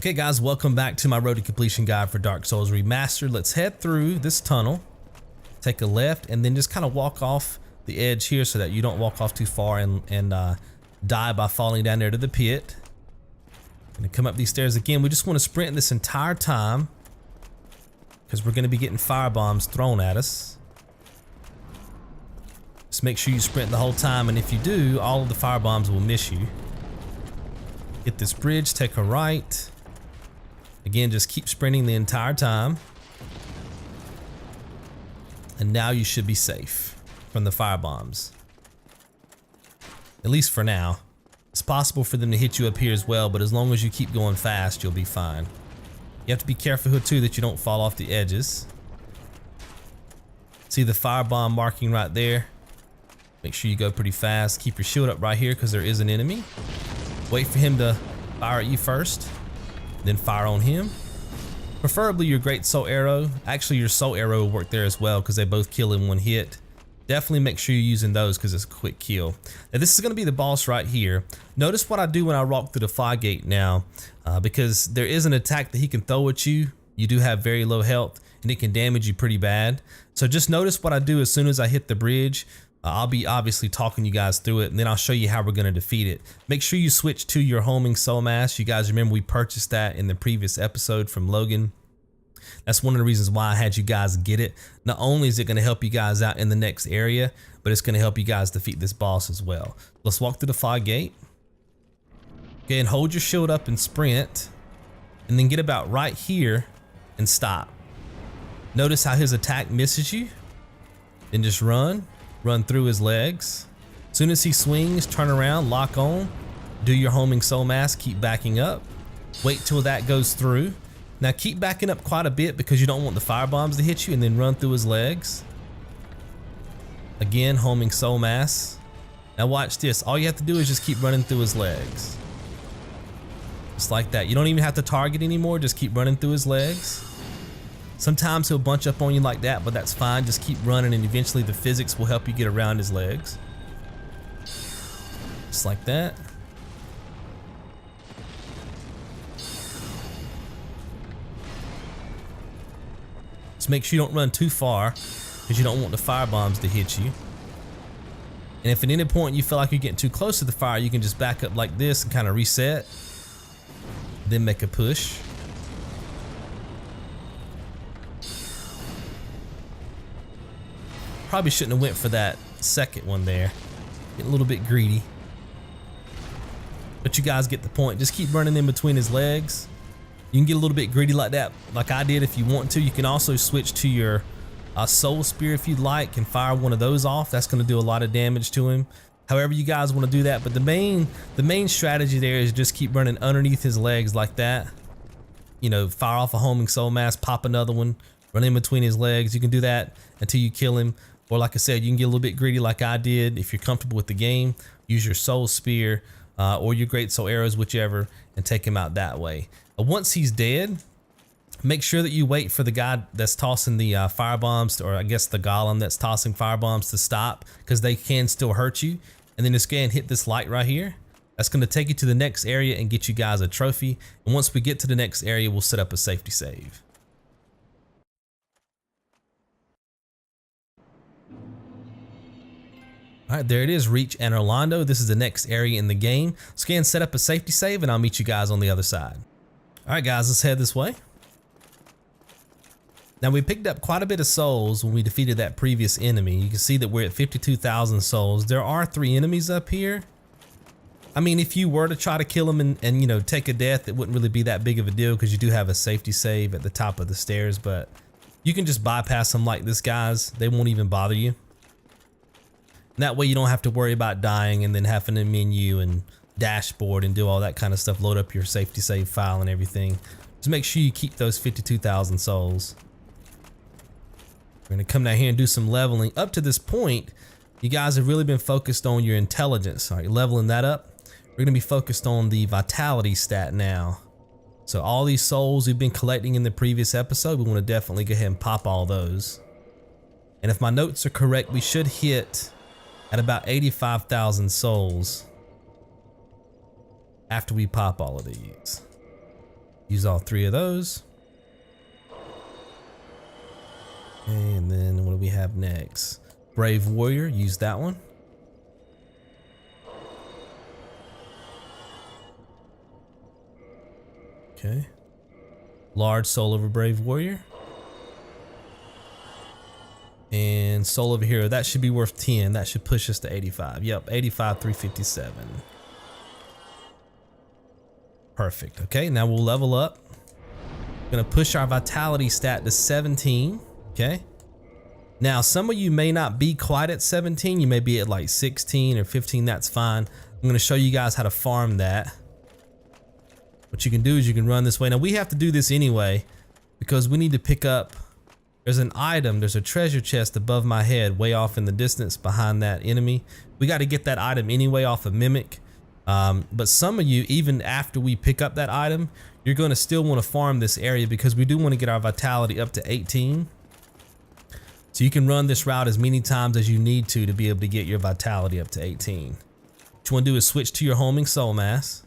Okay guys, welcome back to my road to completion guide for Dark Souls Remastered. Let's head through this tunnel, take a left, and then just kind of walk off the edge here so that you don't walk off too far and die by falling down there to the pit. Gonna come up these stairs again. We just want to sprint this entire time because we're gonna be getting fire bombs thrown at us. Just make sure you sprint the whole time, and if you do, all of the fire bombs will miss you. Hit this bridge, take a right. Again, just keep sprinting the entire time. And now you should be safe from the fire bombs. At least for now. It's possible for them to hit you up here as well, but as long as you keep going fast, you'll be fine. You have to be careful here too that you don't fall off the edges. See the fire bomb marking right there? Make sure you go pretty fast. Keep your shield up right here because there is an enemy. Wait for him to fire at you first, then fire on him. Preferably your great soul arrow. Actually, your soul arrow will work there as well because they both kill in one hit. Definitely make sure you're using those because it's a quick kill. Now this is going to be the boss right here. Notice what I do when I walk through the fly gate now, because there is an attack that he can throw at you. You do have very low health and it can damage you pretty bad. So just notice what I do as soon as I hit the bridge. I'll be obviously talking you guys through it, and then I'll show you how we're going to defeat it. Make sure you switch to your homing soul mask. You guys remember we purchased that in the previous episode from Logan. That's one of the reasons why I had you guys get it. Not only is it going to help you guys out in the next area, but it's going to help you guys defeat this boss as well. Let's walk through the fog gate. Okay, and hold your shield up and sprint, and then get about right here and stop. Notice how his attack misses you. Then just run through his legs. As soon as he swings, turn around, lock on, do your homing soul mask, keep backing up. Wait till that goes through. Now keep backing up quite a bit because you don't want the fire bombs to hit you, and then run through his legs. Again, homing soul mask. Now watch this. All you have to do is just keep running through his legs. Just like that. You don't even have to target anymore, just keep running through his legs. Sometimes he'll bunch up on you like that, but that's fine. Just keep running and eventually the physics will help you get around his legs. Just like that. Just make sure you don't run too far because you don't want the fire bombs to hit you. And if at any point you feel like you're getting too close to the fire, you can just back up like this and kind of reset. Then make a push. Probably shouldn't have went for that second one there. Get a little bit greedy. But you guys get the point. Just keep running in between his legs. You can get a little bit greedy like that, like I did if you want to. You can also switch to your soul spear if you'd like and fire one of those off. That's going to do a lot of damage to him. However you guys want to do that. But the main strategy there is just keep running underneath his legs like that. You know, fire off a homing soul mask, pop another one, run in between his legs. You can do that until you kill him. Or like I said, you can get a little bit greedy like I did. If you're comfortable with the game, use your soul spear or your great soul arrows, whichever, and take him out that way. But once he's dead, make sure that you wait for the guy that's tossing the fire bombs, or I guess the golem that's tossing fire bombs, to stop, because they can still hurt you. And then just go ahead and hit this light right here. That's going to take you to the next area and get you guys a trophy. And once we get to the next area, we'll set up a safety save. All right, there it is. Reach Anor Londo. This is the next area in the game. Let's go ahead and set up a safety save, and I'll meet you guys on the other side. All right, guys, let's head this way. Now, we picked up quite a bit of souls when we defeated that previous enemy. You can see that we're at 52,000 souls. There are 3 enemies up here. I mean, if you were to try to kill them and you know, take a death, it wouldn't really be that big of a deal because you do have a safety save at the top of the stairs, but you can just bypass them like this, guys. They won't even bother you. That way you don't have to worry about dying and then having to menu and dashboard and do all that kind of stuff, load up your safety save file and everything. Just make sure you keep those 52,000 souls. We're gonna come down here and do some leveling. Up to this point, you guys have really been focused on your intelligence. All right, leveling that up. We're gonna be focused on the vitality stat now. So all these souls we've been collecting in the previous episode, we wanna definitely go ahead and pop all those. And if my notes are correct, we should hit at about 85,000 souls after we pop all of these. Use all 3 of those. Okay, and then what do we have next? Brave Warrior, use that one. Okay. Large Soul of a Brave Warrior. And Soul of a Hero, that should be worth 10. That should push us to 85. Yep, 85, 357. Perfect. Okay, now we'll level up. Gonna push our vitality stat to 17. Okay. Now, some of you may not be quite at 17. You may be at like 16 or 15. That's fine. I'm gonna show you guys how to farm that. What you can do is you can run this way. Now, we have to do this anyway because we need to pick up. There's an item, there's a treasure chest above my head, way off in the distance behind that enemy. We got to get that item anyway off of Mimic. But some of you, even after we pick up that item, you're going to still want to farm this area because we do want to get our vitality up to 18. So you can run this route as many times as you need to be able to get your vitality up to 18. What you want to do is switch to your homing soul mass.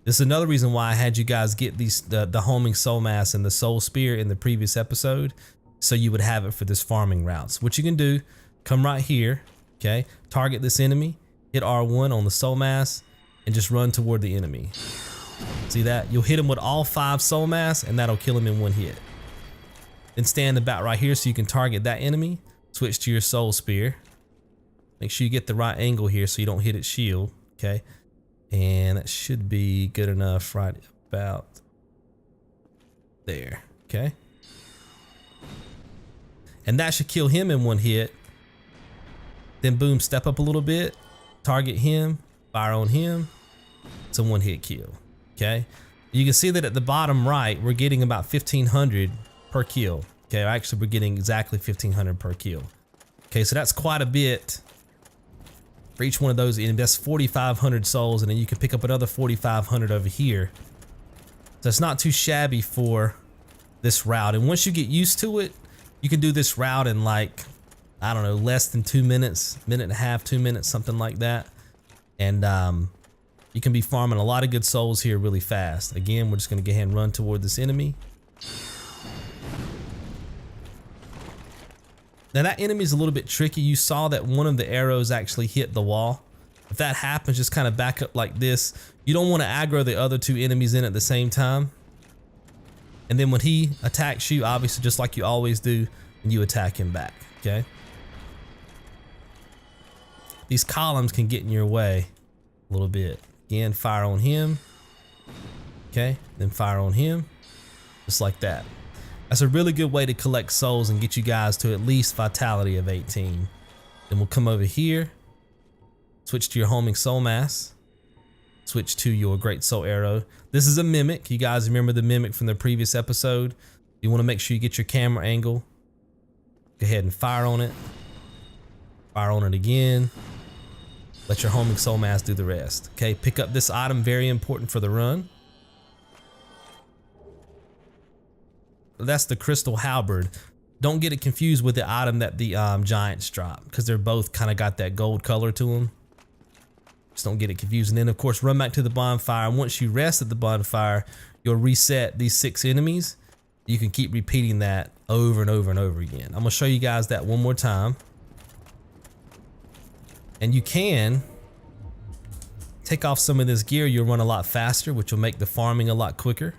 This is another reason why I had you guys get the homing soul mass and the soul spear in the previous episode, so you would have it for this farming routes. What you can do, come right here, okay, target this enemy, hit R1 on the soul mass, and just run toward the enemy. See that? You'll hit him with all 5 soul mass, and that'll kill him in 1 hit. Then stand about right here so you can target that enemy, switch to your soul spear. Make sure you get the right angle here so you don't hit its shield, okay? And that should be good enough right about there, okay? And that should kill him in 1 hit. Then boom, step up a little bit, target him, fire on him. It's a 1 hit kill, okay? You can see that at the bottom right, we're getting about 1,500 per kill. Okay, actually we're getting exactly 1,500 per kill. Okay, so that's quite a bit for each one of those, and that's 4,500 souls, and then you can pick up another 4,500 over here. So it's not too shabby for this route. And once you get used to it, you can do this route in like, I don't know, less than 2 minutes, minute and a half, 2 minutes, something like that. And you can be farming a lot of good souls here really fast. Again, we're just gonna go ahead and run toward this enemy. Now that enemy is a little bit tricky. You saw that one of the arrows actually hit the wall. If that happens, just kind of back up like this. You don't want to aggro the other 2 enemies in at the same time. And then when he attacks you, obviously just like you always do, you attack him back, okay? These columns can get in your way a little bit. Again, fire on him, okay? Then fire on him, just like that. That's a really good way to collect souls and get you guys to at least vitality of 18. Then we'll come over here, switch to your homing soul mass, switch to your great soul arrow. This is a mimic. You guys remember the mimic from the previous episode. You want to make sure you get your camera angle. Go ahead and fire on it. Fire on it again. Let your homing soul mass do the rest. Okay, pick up this item, very important for the run. That's the crystal halberd. Don't get it confused with the item that the giants drop, because they're both kind of got that gold color to them. Just don't get it confused. And then of course run back to the bonfire. Once you rest at the bonfire, you'll reset these 6 enemies. You can keep repeating that over and over and over again. I'm gonna show you guys that one more time. And you can take off some of this gear. You'll run a lot faster, which will make the farming a lot quicker.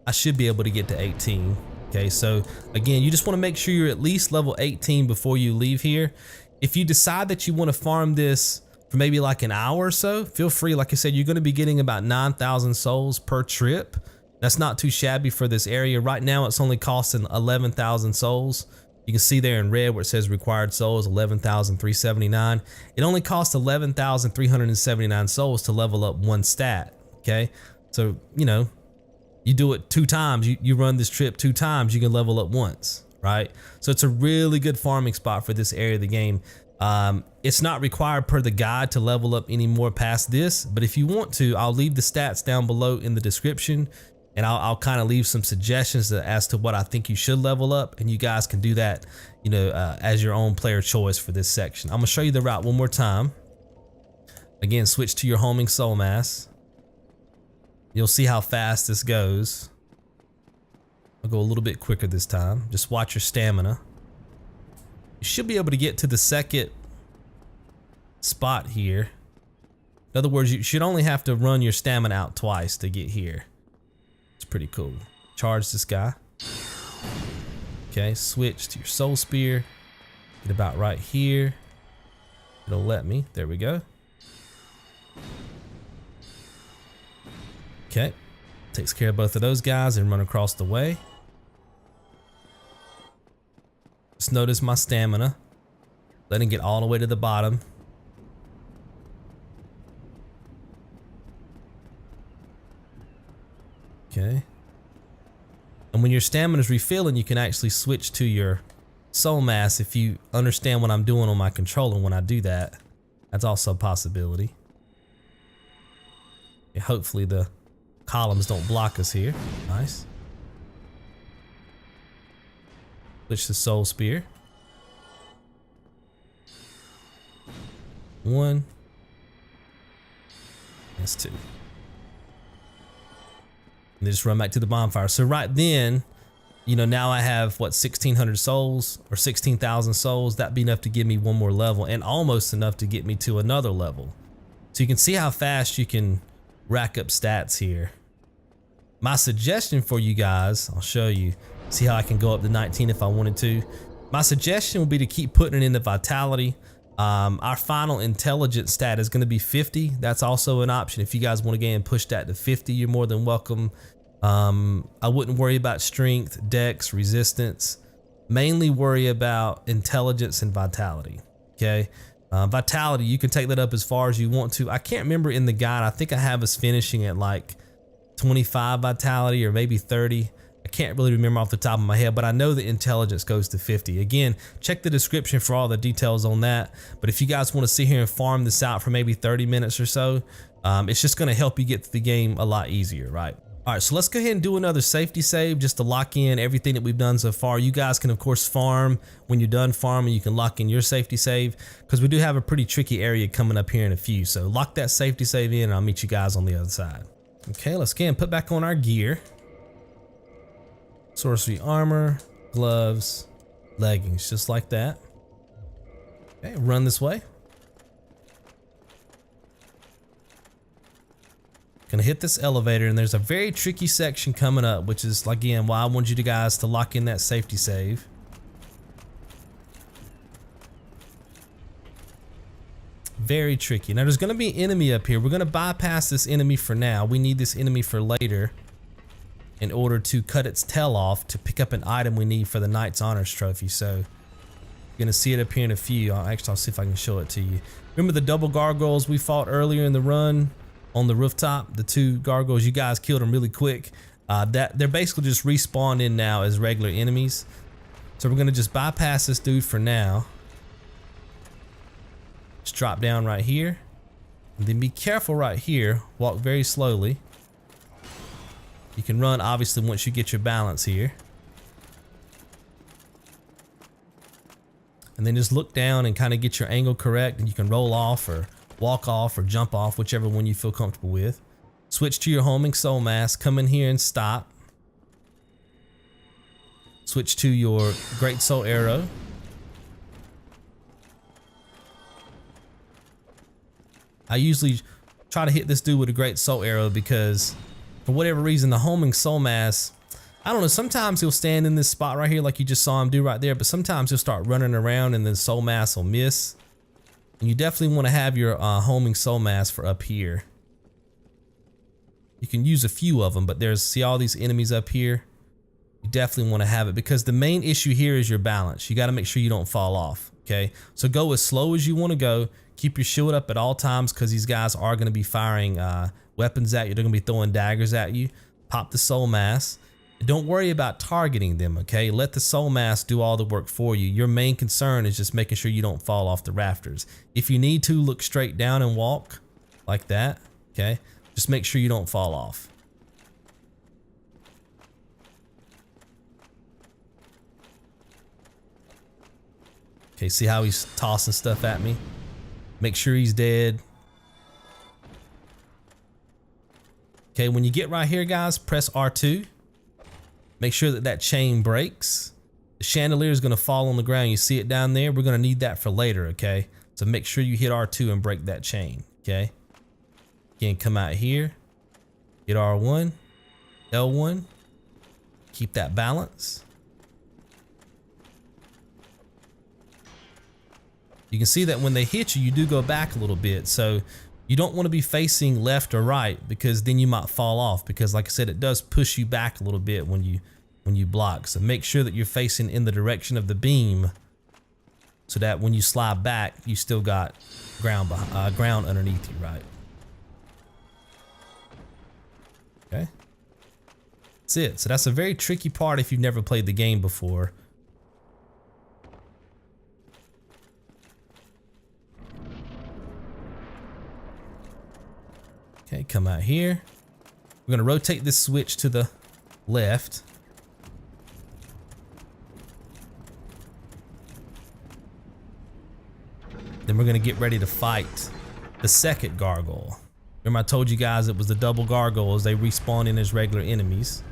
I should be able to get to 18. Okay, so again, you just want to make sure you're at least level 18 before you leave here. If you decide that you want to farm this for maybe like an hour or so, feel free. Like I said, you're going to be getting about 9,000 souls per trip. That's not too shabby for this area. Right now, it's only costing 11,000 souls. You can see there in red where it says required souls, 11,379. It only costs 11,379 souls to level up 1 stat. Okay, so you know, you do it 2 times, you run this trip 2 times, you can level up once, right? So it's a really good farming spot for this area of the game. It's not required per the guide to level up any more past this, but if you want to, I'll leave the stats down below in the description, and I'll kind of leave some suggestions as to what I think you should level up, and you guys can do that, you know, as your own player choice for this section. I'm gonna show you the route one more time. Again, switch to your homing soul mass. You'll see how fast this goes. I'll go a little bit quicker this time. Just watch your stamina. You should be able to get to the second spot here. In other words, you should only have to run your stamina out twice to get here. It's pretty cool. Charge this guy. Okay, switch to your soul spear. Get about right here. It'll let me. There we go. Okay, takes care of both of those guys and run across the way. Just notice my stamina. Let it get all the way to the bottom. Okay. And when your stamina is refilling, you can actually switch to your soul mass if you understand what I'm doing on my controller when I do that. That's also a possibility. Yeah, hopefully the columns don't block us here. Nice. Switch to soul spear. 1. That's 2. And they just run back to the bonfire. So right then, you know, now I have what, 1,600 souls or 16,000 souls. That'd be enough to give me one more level and almost enough to get me to another level. So you can see how fast you can rack up stats here. My suggestion for you guys, I'll show you, see how I can go up to 19 if I wanted to. My suggestion would be to keep putting it into vitality. Our final intelligence stat is going to be 50. That's also an option. If you guys want to go and push that to 50, you're more than welcome. I wouldn't worry about strength, dex, resistance. Mainly worry about intelligence and vitality. Okay. Vitality, you can take that up as far as you want to. I can't remember in the guide. I think I have us finishing at like 25 vitality or maybe 30. I can't really remember off the top of my head, but I know the intelligence goes to 50. Again, check the description for all the details on that. But if you guys want to sit here and farm this out for maybe 30 minutes or so, it's just going to help you get through the game a lot easier, right? All right, so let's go ahead and do another safety save just to lock in everything that we've done so far. You guys can, of course, farm. When you're done farming, you can lock in your safety save because we do have a pretty tricky area coming up here in a few. So lock that safety save in and I'll meet you guys on the other side. Okay, let's again put back on our gear. Sorcery armor, gloves, leggings, just like that. Okay, run this way. Gonna hit this elevator and there's a very tricky section coming up, which is again why I want you guys to lock in that safety save. Very tricky. Now there's gonna be an enemy up here. We're gonna bypass this enemy for now. We need this enemy for later in order to cut its tail off to pick up an item we need for the Knight's Honors trophy. So you're gonna see it up here in a few. I'll see if I can show it to you. Remember the double gargoyles we fought earlier in the run on the rooftop? The 2 gargoyles, you guys killed them really quick. They're basically just respawned in now as regular enemies. So we're gonna just bypass this dude for now. Just drop down right here. And then be careful right here. Walk very slowly. You can run obviously once you get your balance here. And then just look down and kind of get your angle correct and you can roll off or walk off or jump off, whichever one you feel comfortable with. Switch to your homing soul mass, come in here and stop. Switch to your great soul arrow. I usually try to hit this dude with a great soul arrow because for whatever reason, the homing soul mass, I don't know, sometimes he'll stand in this spot right here like you just saw him do right there, but sometimes he'll start running around and then soul mass will miss. And you definitely want to have your homing soul mass for up here. You can use a few of them, but see all these enemies up here? You definitely want to have it because the main issue here is your balance. You got to make sure you don't fall off, okay? So go as slow as you want to go. Keep your shield up at all times because these guys are going to be firing weapons at you. They're going to be throwing daggers at you. Pop the soul mass. Don't worry about targeting them, okay? Let the soul mass do all the work for you. Your main concern is just making sure you don't fall off the rafters. If you need to, look straight down and walk like that, okay? Just make sure you don't fall off. Okay, see how he's tossing stuff at me? Make sure he's dead. Okay, when you get right here, guys, press R2. Make sure that that chain breaks. The chandelier is gonna fall on the ground. You see it down there? We're gonna need that for later, okay? So make sure you hit R2 and break that chain, okay? Again, come out here, hit R1, L1, keep that balance. You can see that when they hit you, you do go back a little bit. So you don't want to be facing left or right because then you might fall off, because like I said, it does push you back a little bit when you block. So make sure that you're facing in the direction of the beam so that when you slide back, you still got ground underneath you, right? Okay. That's it. So that's a very tricky part if you've never played the game before. Okay, come out here. We're gonna rotate this switch to the left. Then we're gonna get ready to fight the second gargoyle. Remember I told you guys it was the double gargoyles, they respawn in as regular enemies.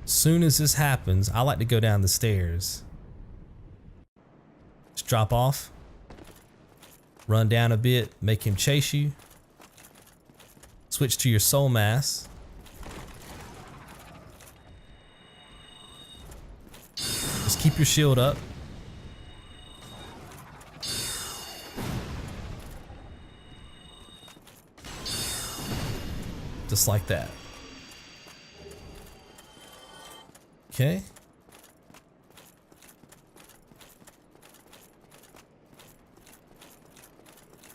As soon as this happens, I like to go down the stairs. Just drop off, run down a bit, make him chase you. Switch to your soul mass. Just keep your shield up. Just like that. Okay.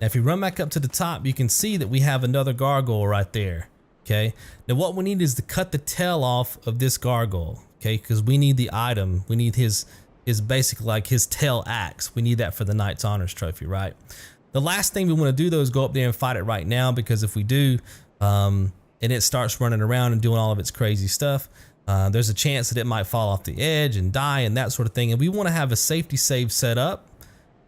Now if you run back up to the top, you can see that we have another gargoyle right there, okay? Now what we need is to cut the tail off of this gargoyle, okay? Because we need the item, we need his basically like his tail axe. We need that for the Knight's Honors trophy, right? The last thing we want to do though is go up there and fight it right now, because if we do, and it starts running around and doing all of its crazy stuff, there's a chance that it might fall off the edge and die and that sort of thing. And we want to have a safety save set up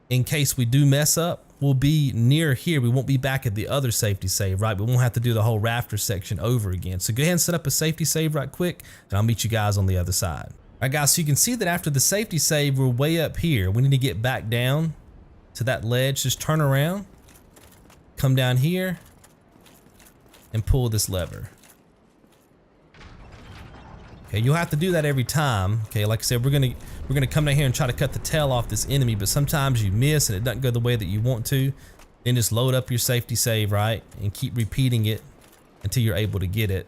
in case we do mess up. We'll be near here. We won't be back at the other safety save, right? We won't have to do the whole rafter section over again. So go ahead and set up a safety save right quick, and I'll meet you guys on the other side. All right, guys, so you can see that after the safety save, we're way up here. We need to get back down to that ledge. Just turn around, come down here, and pull this lever. Okay, you'll have to do that every time. Okay, like I said, we're gonna come down here and try to cut the tail off this enemy, but sometimes you miss and it doesn't go the way that you want to. Then just load up your safety save, right? And keep repeating it until you're able to get it.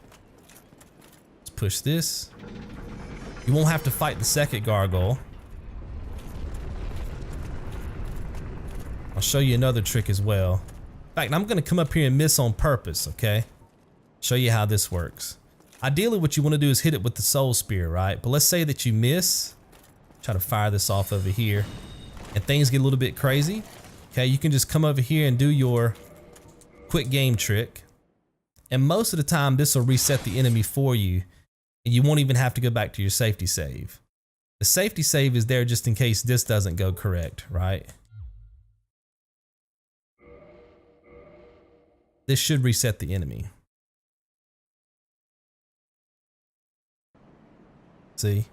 Let's push this. You won't have to fight the second gargoyle. I'll show you another trick as well. In fact, I'm gonna come up here and miss on purpose, okay? Show you how this works. Ideally, what you want to do is hit it with the soul spear, right? But let's say that you miss. Try to fire this off over here and things get a little bit crazy. Okay, you can just come over here and do your quick game trick. And most of the time, this will reset the enemy for you and you won't even have to go back to your safety save. The safety save is there just in case this doesn't go correct, right? This should reset the enemy. See,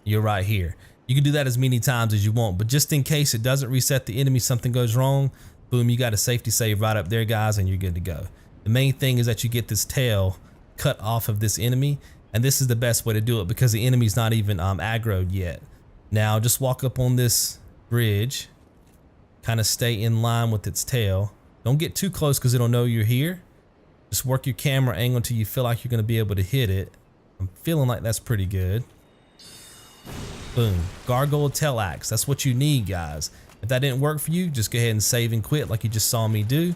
you're right here. You can do that as many times as you want, but just in case it doesn't reset the enemy, something goes wrong, boom, you got a safety save right up there, guys, and you're good to go. The main thing is that you get this tail cut off of this enemy, and this is the best way to do it because the enemy's not even aggroed yet. Now just walk up on this bridge, kind of stay in line with its tail. Don't get too close because it'll know you're here. Just work your camera angle until you feel like you're going to be able to hit it. I'm feeling like that's pretty good. Boom. Gargoyle Tail Axe. That's what you need, guys. If that didn't work for you, just go ahead and save and quit like you just saw me do.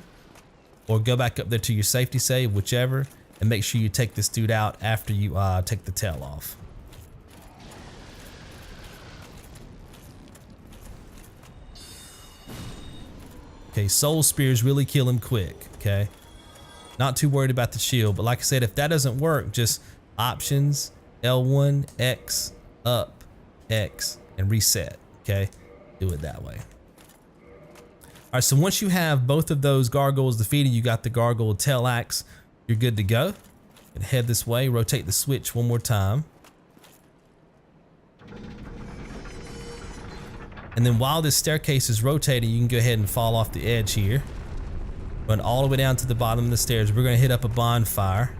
Or go back up there to your safety save, whichever, and make sure you take this dude out after you take the tail off. Okay, soul spears really kill him quick, okay? Not too worried about the shield, but like I said, if that doesn't work, just options, L1, X, up, X, and reset, okay? Do it that way. All right, so once you have both of those gargoyles defeated, you got the Gargoyle Tail Axe. You're good to go. And head this way, rotate the switch one more time. And then while this staircase is rotating, you can go ahead and fall off the edge here. Run all the way down to the bottom of the stairs. We're gonna hit up a bonfire.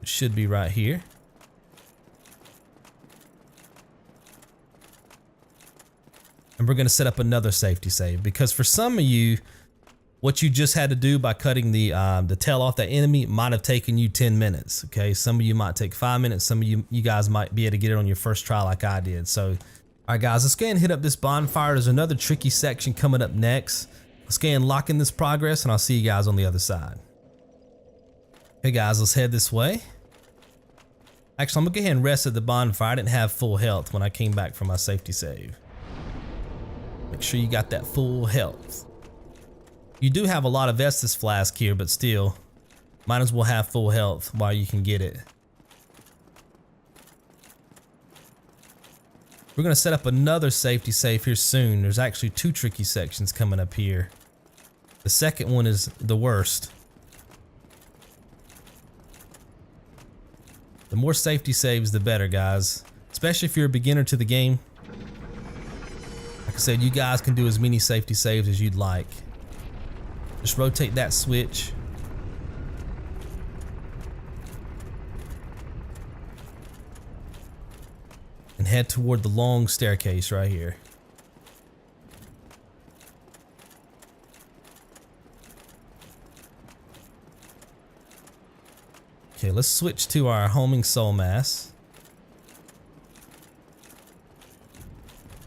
It should be right here. And we're gonna set up another safety save because for some of you, what you just had to do by cutting the tail off that enemy might have taken you 10 minutes. Okay, some of you might take 5 minutes. Some of you guys might be able to get it on your first try like I did. So, all right, guys, let's go ahead and hit up this bonfire. There's another tricky section coming up next. Let's go ahead and lock in this progress, and I'll see you guys on the other side. Okay, guys, let's head this way. Actually, I'm gonna go ahead and rest at the bonfire. I didn't have full health when I came back from my safety save. Make sure you got that full health. You do have a lot of Estus flask here, but still, might as well have full health while you can get it. We're gonna set up another safety save here soon. There's actually 2 tricky sections coming up here. The second one is the worst. The more safety saves, the better, guys. Especially if you're a beginner to the game. Like I said, you guys can do as many safety saves as you'd like. Just rotate that switch. And head toward the long staircase right here. Okay, let's switch to our homing soul mass.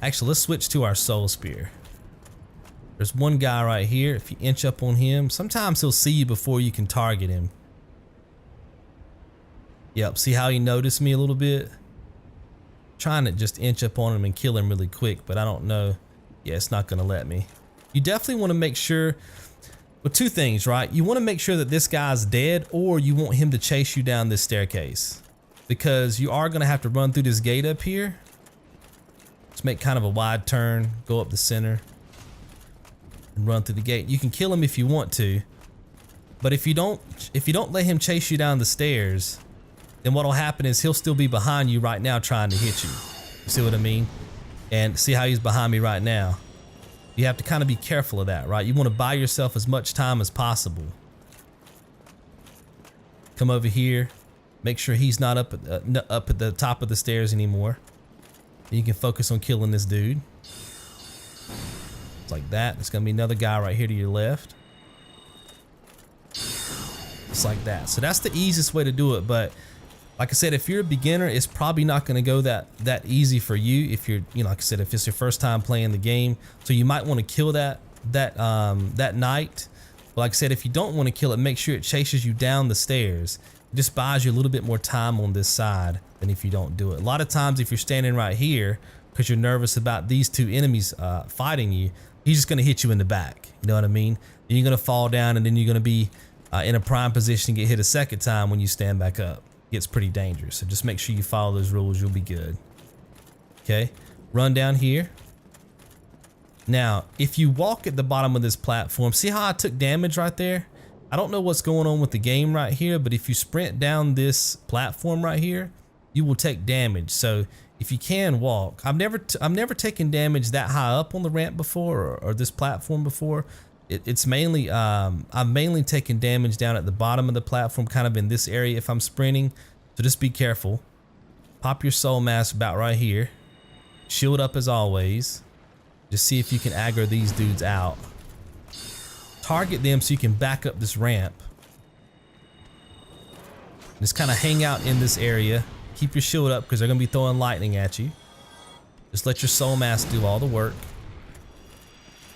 Actually, let's switch to our soul spear. There's one guy right here. If you inch up on him, sometimes he'll see you before you can target him. Yep, see how he noticed me a little bit? Trying to just inch up on him and kill him really quick, but I don't know. Yeah, it's not gonna let me. You definitely want to make sure, well, 2 things, right? You want to make sure that this guy's dead, or you want him to chase you down this staircase, because you are gonna have to run through this gate up here. Just make kind of a wide turn, go up the center, and run through the gate. You can kill him if you want to, but if you don't let him chase you down the stairs, then what'll happen is he'll still be behind you right now trying to hit you. You see what I mean? And see how he's behind me right now? You have to kind of be careful of that, right? You want to buy yourself as much time as possible. Come over here, make sure he's not up at the top of the stairs anymore. And you can focus on killing this dude. It's like that. There's gonna be another guy right here to your left. Just like that. So that's the easiest way to do it. But like I said, if you're a beginner, it's probably not gonna go that easy for you. If you're, like I said, if it's your first time playing the game, so you might want to kill that knight. But like I said, if you don't want to kill it, make sure it chases you down the stairs. It just buys you a little bit more time on this side than if you don't do it. A lot of times, if you're standing right here because you're nervous about these 2 enemies fighting you, he's just gonna hit you in the back. You know what I mean? Then you're gonna fall down, and then you're gonna be in a prime position to get hit a second time when you stand back up. It gets pretty dangerous. So just make sure you follow those rules. You'll be good. Okay, run down here. Now, if you walk at the bottom of this platform, see how I took damage right there? I don't know what's going on with the game right here, but if you sprint down this platform right here, you will take damage. So if you can walk, I've never taken damage that high up on the ramp before, or this platform before. It's mainly, I've mainly taken damage down at the bottom of the platform, kind of in this area if I'm sprinting. So just be careful. Pop your soul mask about right here. Shield up as always. Just see if you can aggro these dudes out. Target them so you can back up this ramp. Just kind of hang out in this area. Keep your shield up because they're going to be throwing lightning at you. Just let your soul mask do all the work.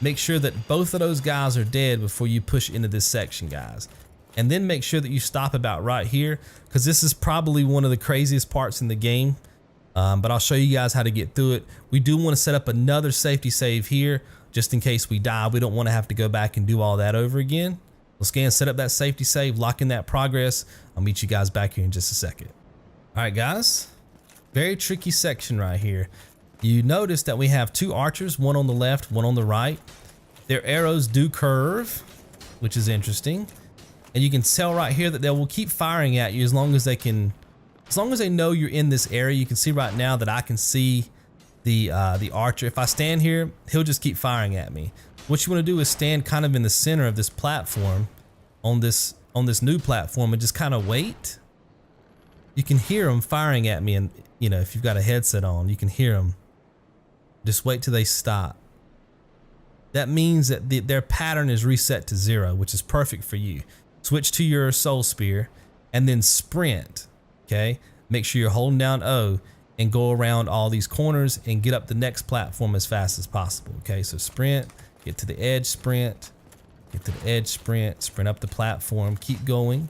Make sure that both of those guys are dead before you push into this section, guys. And then make sure that you stop about right here, because this is probably one of the craziest parts in the game. But I'll show you guys how to get through it. We do want to set up another safety save here, just in case we die. We don't want to have to go back and do all that over again. Let's go and set up that safety save, lock in that progress. I'll meet you guys back here in just a second. All right, guys. Very tricky section right here. you notice that we have 2 archers, one on the left, one on the right. Their arrows do curve, which is interesting. And you can tell right here that they will keep firing at you as long as they know you're in this area. You can see right now that I can see the archer. If I stand here, he'll just keep firing at me. What you want to do is stand kind of in the center of this platform, on this new platform, and just kind of wait. You can hear them firing at me, and you know, if you've got a headset on, you can hear them. Just wait till they stop. That means that their pattern is reset to 0, which is perfect for you. Switch to your soul spear and then sprint. Okay, make sure you're holding down O and go around all these corners and get up the next platform as fast as possible. Okay, so sprint, get to the edge, sprint, get to the edge, sprint up the platform, keep going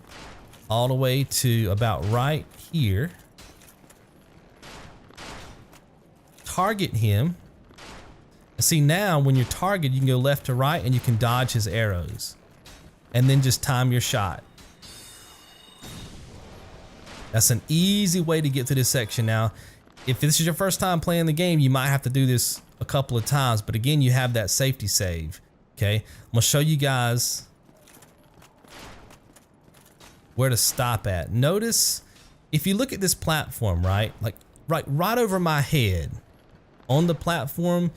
all the way to about right here. Target him. See, now when you're targeted, you can go left to right and you can dodge his arrows. And then just time your shot. That's an easy way to get to this section. Now, if this is your first time playing the game, you might have to do this a couple of times, but again, you have that safety save. Okay, I'm gonna show you guys where to stop at. Notice if you look at this platform, right, like right over my head on the platform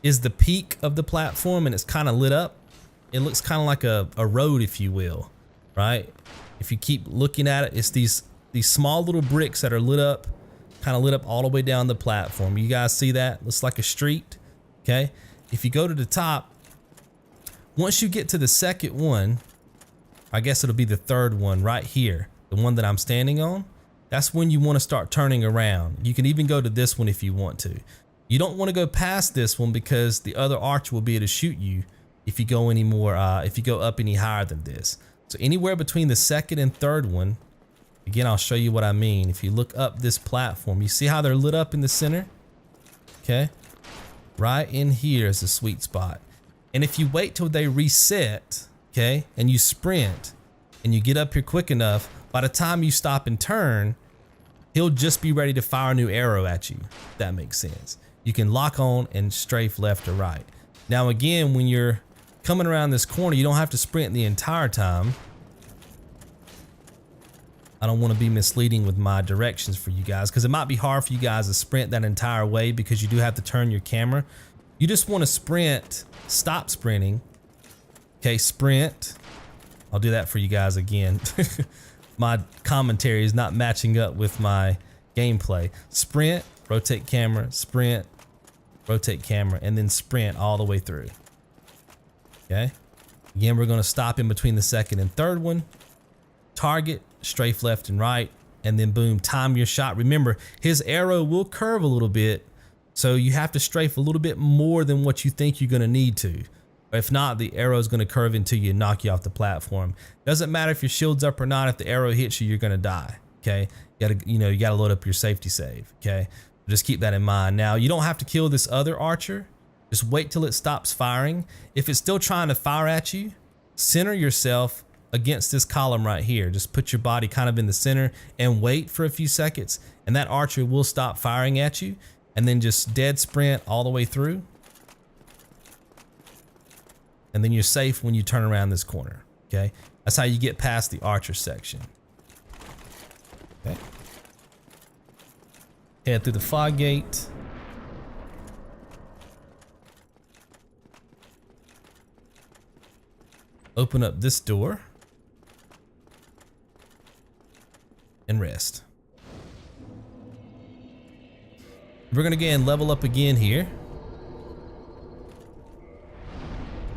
is the peak of the platform, and it's kind of lit up. It looks kind of like a road, if you will, right? If you keep looking at it, it's these small little bricks that are lit up, kind of lit up all the way down the platform. You guys see that? Looks like a street, okay? If you go to the top, once you get to the second one, I guess it'll be the third one right here, the one that I'm standing on, that's when you want to start turning around. You can even go to this one if you want to. You don't want to go past this one because the other archer will be able to shoot you if you go any more, if you go up any higher than this. So anywhere between the second and third one, again, I'll show you what I mean. If you look up this platform, you see how they're lit up in the center? Okay, right in here is the sweet spot. And if you wait till they reset, okay, and you sprint and you get up here quick enough, by the time you stop and turn, he'll just be ready to fire a new arrow at you, if that makes sense. You can lock on and strafe left or right. Now again, when you're coming around this corner, you don't have to sprint the entire time. I don't want to be misleading with my directions for you guys, because it might be hard for you guys to sprint that entire way because you do have to turn your camera. You just want to sprint, stop sprinting. Okay, sprint. I'll do that for you guys again. My commentary is not matching up with my gameplay. Sprint, rotate camera, sprint, rotate camera, and then sprint all the way through. Okay. Again, we're going to stop in between the second and third one. Target, strafe left and right, and then boom, time your shot. Remember, his arrow will curve a little bit, so you have to strafe a little bit more than what you think you're going to need to. If not, the arrow is going to curve into you and knock you off the platform. Doesn't matter if your shield's up or not. If the arrow hits you, you're going to die. Okay, you gotta load up your safety save. Okay, just keep that in mind. Now, you don't have to kill this other archer. Just wait till it stops firing. If it's still trying to fire at you, center yourself against this column right here. Just put your body kind of in the center and wait for a few seconds, and that archer will stop firing at you, and then just dead sprint all the way through. And then you're safe when you turn around this corner. Okay, that's how you get past the archer section. Okay, head through the fog gate. Open up this door and rest. We're gonna again level up again here.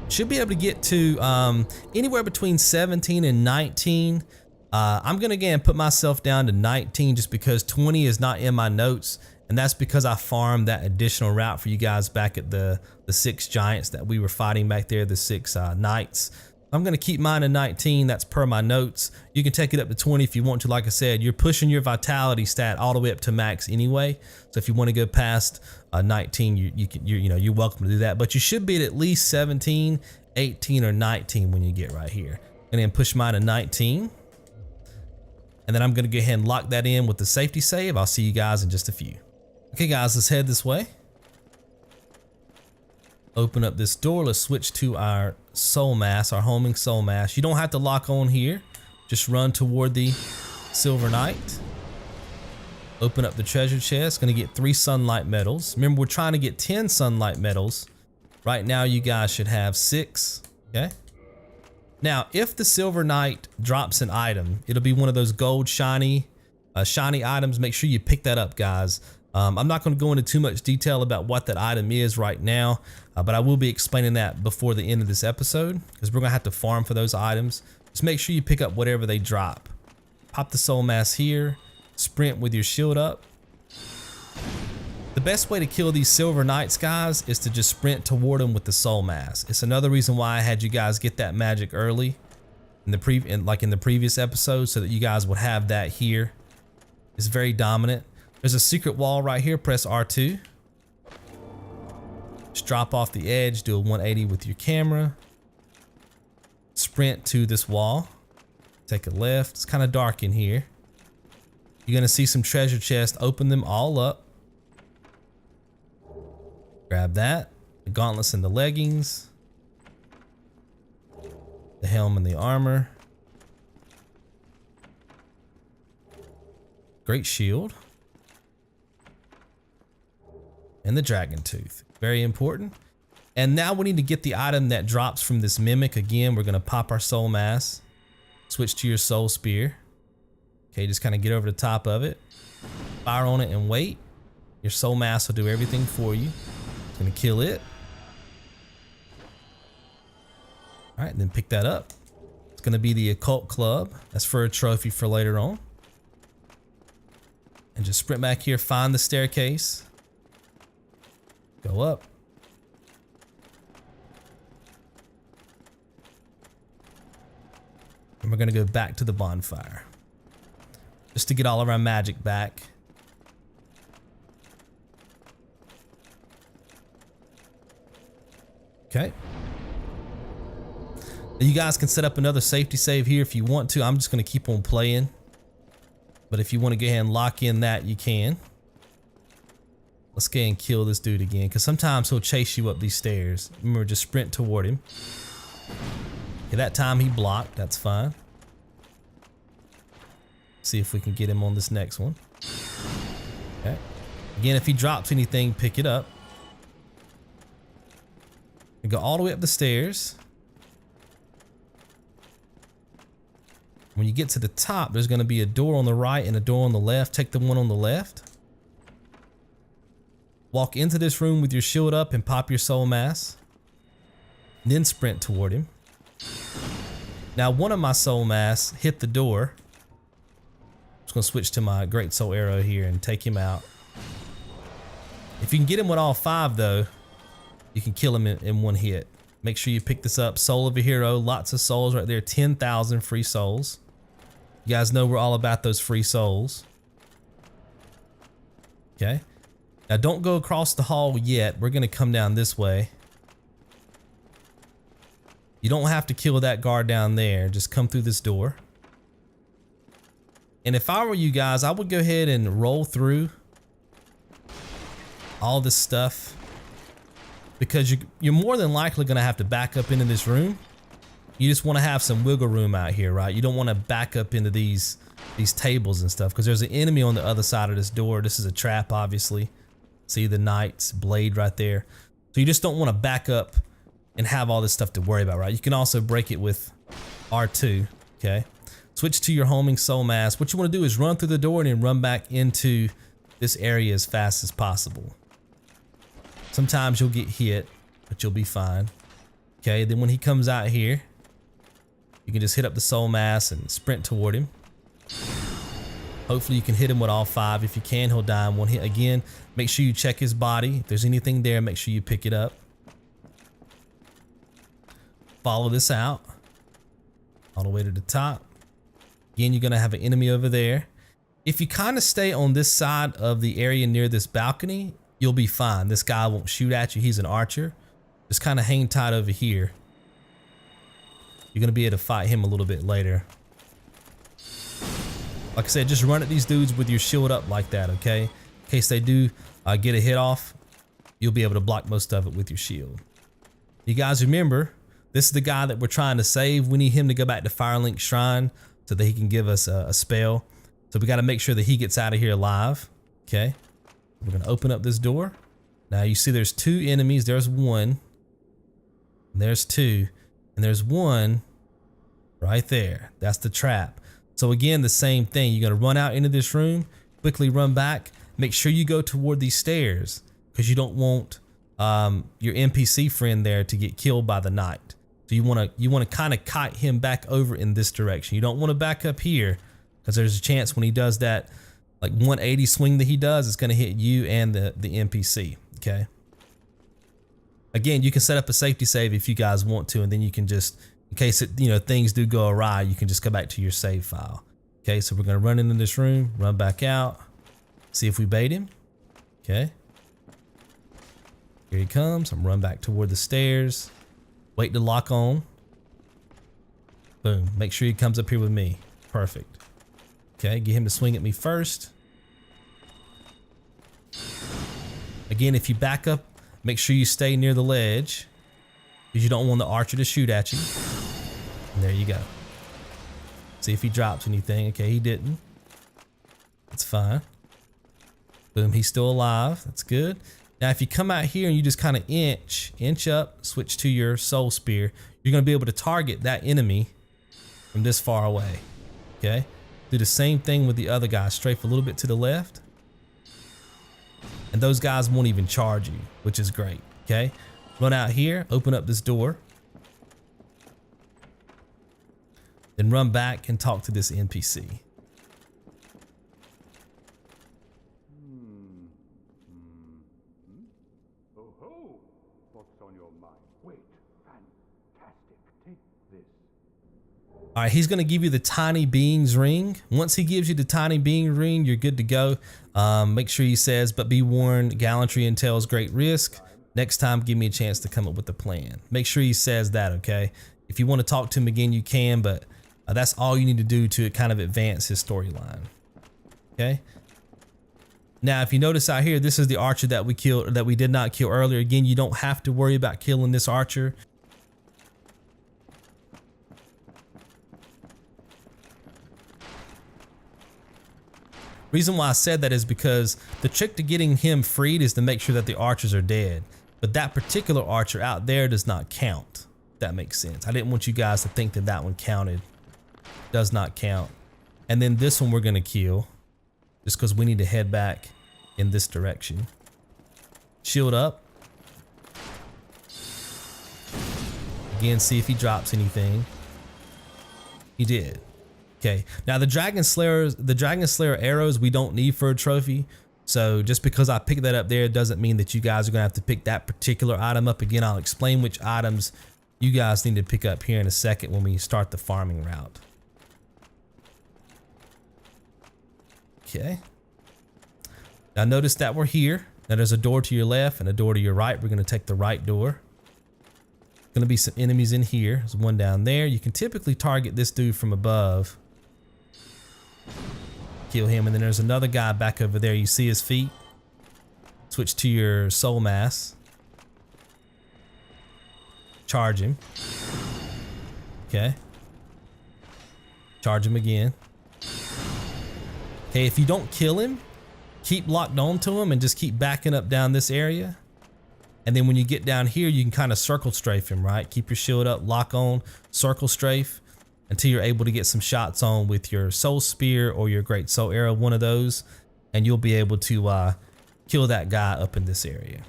Should be able to get to anywhere between 17 and 19. I'm gonna again put myself down to 19 just because 20 is not in my notes, and that's because I farmed that additional route for you guys back at the 6 giants that we were fighting back there, the 6 knights. I'm gonna keep mine at 19, that's per my notes. You can take it up to 20 if you want to. Like I said, you're pushing your vitality stat all the way up to max anyway. So if you want to go past 19, you're welcome to do that. But you should be at least 17, 18, or 19 when you get right here. And then push mine to 19. And then I'm gonna go ahead and lock that in with the safety save. I'll see you guys in just a few. Okay guys, let's head this way. Open up this door. Let's switch to our soul mass, our homing soul mass. You don't have to lock on here. Just run toward the Silver Knight. Open up the treasure chest. Gonna get 3 sunlight medals. Remember, we're trying to get 10 sunlight medals. Right now, you guys should have 6. Okay. Now, if the Silver Knight drops an item, it'll be one of those gold shiny items. Make sure you pick that up, guys. I'm not going to go into too much detail about what that item is right now, but I will be explaining that before the end of this episode, because we're going to have to farm for those items. Just make sure you pick up whatever they drop. Pop the soul mass here, sprint with your shield up. The best way to kill these Silver Knights, guys, is to just sprint toward them with the soul mass. It's another reason why I had you guys get that magic early in the previous episode, so that you guys would have that here. It's very dominant. There's a secret wall right here. Press R2. Just drop off the edge, do a 180 with your camera. Sprint to this wall. Take a left. It's kind of dark in here. You're gonna see some treasure chests. Open them all up. Grab that. The gauntlets and the leggings. The helm and the armor. Greatshield. And the dragon tooth. Very important. And now we need to get the item that drops from this mimic. Again, we're going to pop our soul mass. Switch to your soul spear. Okay, just kind of get over the top of it. Fire on it and wait. Your soul mass will do everything for you. It's going to kill it. Alright, then pick that up. It's going to be the Occult Club. That's for a trophy for later on. And just sprint back here, find the staircase. Go up. And we're gonna go back to the bonfire. Just to get all of our magic back. Okay. Now you guys can set up another safety save here if you want to. I'm just gonna keep on playing. But if you want to go ahead and lock in that, you can. Let's go ahead and kill this dude again, because sometimes he'll chase you up these stairs. Remember, just sprint toward him. Okay, that time he blocked. That's fine. See if we can get him on this next one. Okay. Again, if he drops anything, pick it up. And go all the way up the stairs. When you get to the top, there's going to be a door on the right and a door on the left. Take the one on the left. Walk into this room with your shield up and pop your soul mass. Then sprint toward him. Now, one of my soul mass hit the door. I'm just going to switch to my great soul arrow here and take him out. If you can get him with all 5, though, you can kill him in one hit. Make sure you pick this up. Soul of a hero. Lots of souls right there. 10,000 free souls. You guys know we're all about those free souls. Okay. Now don't go across the hall yet. We're going to come down this way. You don't have to kill that guard down there. Just come through this door. And if I were you guys, I would go ahead and roll through all this stuff, because you're more than likely going to have to back up into this room. You just want to have some wiggle room out here, right? You don't want to back up into these tables and stuff, because there's an enemy on the other side of this door. This is a trap, obviously. See the knight's blade right there. So you just don't want to back up and have all this stuff to worry about, right? You can also break it with R2, okay? Switch to your homing soul mass. What you want to do is run through the door and then run back into this area as fast as possible. Sometimes you'll get hit, but you'll be fine. Okay, then when he comes out here, you can just hit up the soul mass and sprint toward him. Hopefully you can hit him with all 5. If you can, he'll die in one hit. Again, make sure you check his body. If there's anything there, make sure you pick it up. Follow this out all the way to the top. Again, you're gonna have an enemy over there. If you kind of stay on this side of the area near this balcony, you'll be fine. This guy won't shoot at you. He's an archer. Just kind of hang tight over here. You're gonna be able to fight him a little bit later. Like I said, just run at these dudes with your shield up like that, okay? In case they do get a hit off, you'll be able to block most of it with your shield. You guys remember, this is the guy that we're trying to save. We need him to go back to Firelink Shrine so that he can give us a spell. So we got to make sure that he gets out of here alive. Okay. We're going to open up this door. Now you see there's 2 enemies. There's 1. There's 2. And there's 1 right there. That's the trap. So again, the same thing. You're going to run out into this room, quickly run back. Make sure you go toward these stairs because you don't want your NPC friend there to get killed by the knight. So you want to kind of kite him back over in this direction. You don't want to back up here because there's a chance when he does that like 180 swing that he does, it's going to hit you and the NPC. Okay. Again, you can set up a safety save if you guys want to, and then you can just, in case things do go awry, you can just go back to your save file. Okay, so we're going to run into this room, run back out, see if we bait him. Okay. Here he comes. I'm run back toward the stairs. Wait to lock on. Boom. Make sure he comes up here with me. Perfect. Okay, get him to swing at me first. Again, if you back up, make sure you stay near the ledge because you don't want the archer to shoot at you. And there you go. See if he drops anything. Okay, he didn't. That's fine. Boom, he's still alive. That's good. Now, if you come out here and you just kind of inch up, switch to your soul spear, you're going to be able to target that enemy from this far away. Okay. Do the same thing with the other guy. Strafe a little bit to the left. And those guys won't even charge you, which is great. Okay. Run out here, open up this door. Then run back and talk to this NPC. All right, he's going to give you the tiny being's ring. Once he gives you the tiny being ring, you're good to go. Make sure he says, but be warned, gallantry entails great risk. Next time, give me a chance to come up with a plan. Make sure he says that, okay? If you want to talk to him again, you can, but that's all you need to do to kind of advance his storyline. Okay? Now, if you notice out here, this is the archer that we killed, that we did not kill earlier. Again, you don't have to worry about killing this archer. Reason why I said that is because the trick to getting him freed is to make sure that the archers are dead. But that particular archer out there does not count. If that makes sense. I didn't want you guys to think that that one counted. Does not count. And then this one we're going to kill. Just because we need to head back in this direction. Shield up. Again, see if he drops anything. He did. Okay, now the Dragonslayer arrows we don't need for a trophy. So just because I picked that up there doesn't mean that you guys are gonna have to pick that particular item up. Again, I'll explain which items you guys need to pick up here in a second when we start the farming route. Okay. Now notice that we're here. Now there's a door to your left and a door to your right. We're gonna take the right door. Gonna be some enemies in here. There's one down there. You can typically target this dude from above. Kill him, and then there's another guy back over there. You see his feet? Switch to your soul mass. Charge him. Okay. Charge him again. Okay, if you don't kill him, keep locked on to him and just keep backing up down this area. And then when you get down here, you can kind of circle strafe him, right? Keep your shield up, lock on, circle strafe until you're able to get some shots on with your soul spear or your great soul arrow, one of those, and you'll be able to kill that guy up in this area.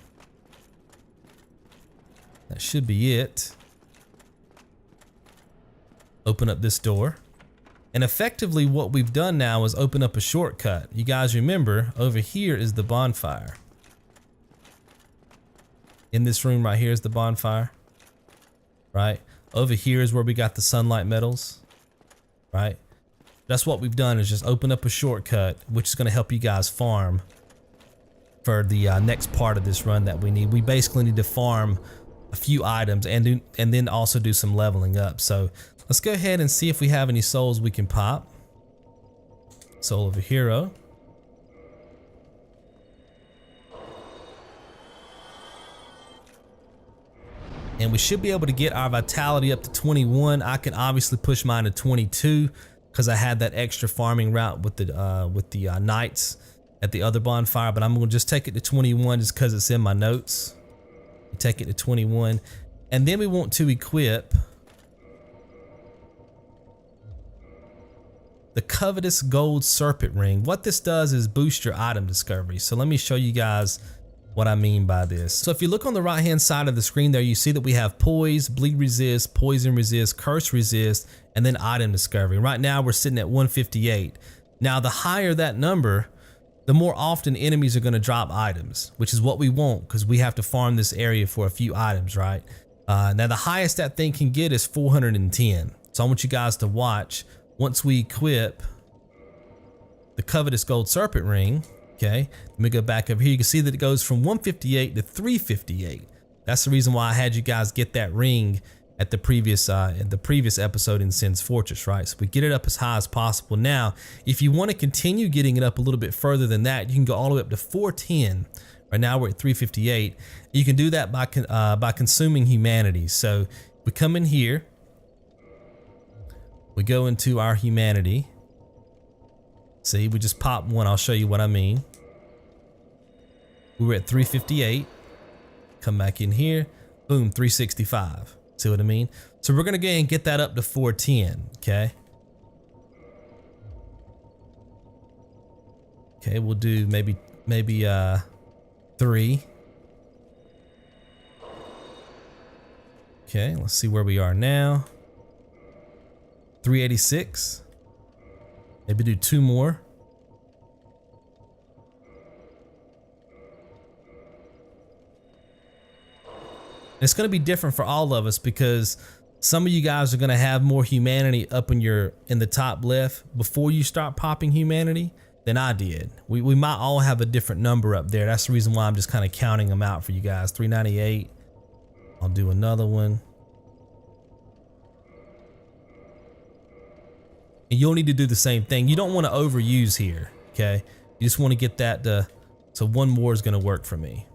That should be it. Open up this door. And effectively what we've done now is open up a shortcut. You guys remember, over here is the bonfire. In this room right here is the bonfire, right? Over here is where we got the sunlight metals, right? That's what we've done, is just open up a shortcut, which is going to help you guys farm for the next part of this run that we need. We basically need to farm a few items and then also do some leveling up. So let's go ahead and see if we have any souls we can pop. Soul of a hero. And we should be able to get our vitality up to 21. I can obviously push mine to 22 because I had that extra farming route with the knights at the other bonfire, but I'm gonna just take it to 21 just because it's in my notes. Take it to 21, and then we want to equip the Covetous Gold Serpent Ring. What this does is boost your item discovery. So let me show you guys what I mean by this. So if you look on the right hand side of the screen there, you see that we have poise, bleed resist, poison resist, curse resist, and then item discovery. Right now we're sitting at 158. Now the higher that number, the more often enemies are going to drop items, which is what we want because we have to farm this area for a few items, right? Now the highest that thing can get is 410. So I want you guys to watch once we equip the Covetous Gold Serpent Ring. Okay, let me go back over here. You can see that it goes from 158 to 358. That's the reason why I had you guys get that ring at the previous episode in Sin's Fortress, right? So we get it up as high as possible. Now, if you want to continue getting it up a little bit further than that, you can go all the way up to 410. Right now we're at 358. You can do that by consuming humanity. So we come in here, we go into our humanity. See, we just pop one. I'll show you what I mean. We were at 358. Come back in here. Boom, 365. See what I mean? So we're gonna go ahead and get that up to 410. Okay. Okay, we'll do maybe 3. Okay, let's see where we are now. 386. Maybe do 2 more. It's going to be different for all of us because some of you guys are going to have more humanity up in the top left before you start popping humanity than I did. We might all have a different number up there. That's the reason why I'm just kind of counting them out for you guys. 398. I'll do another one. And you'll need to do the same thing. You don't want to overuse here, okay? You just want to get that so 1 more is going to work for me.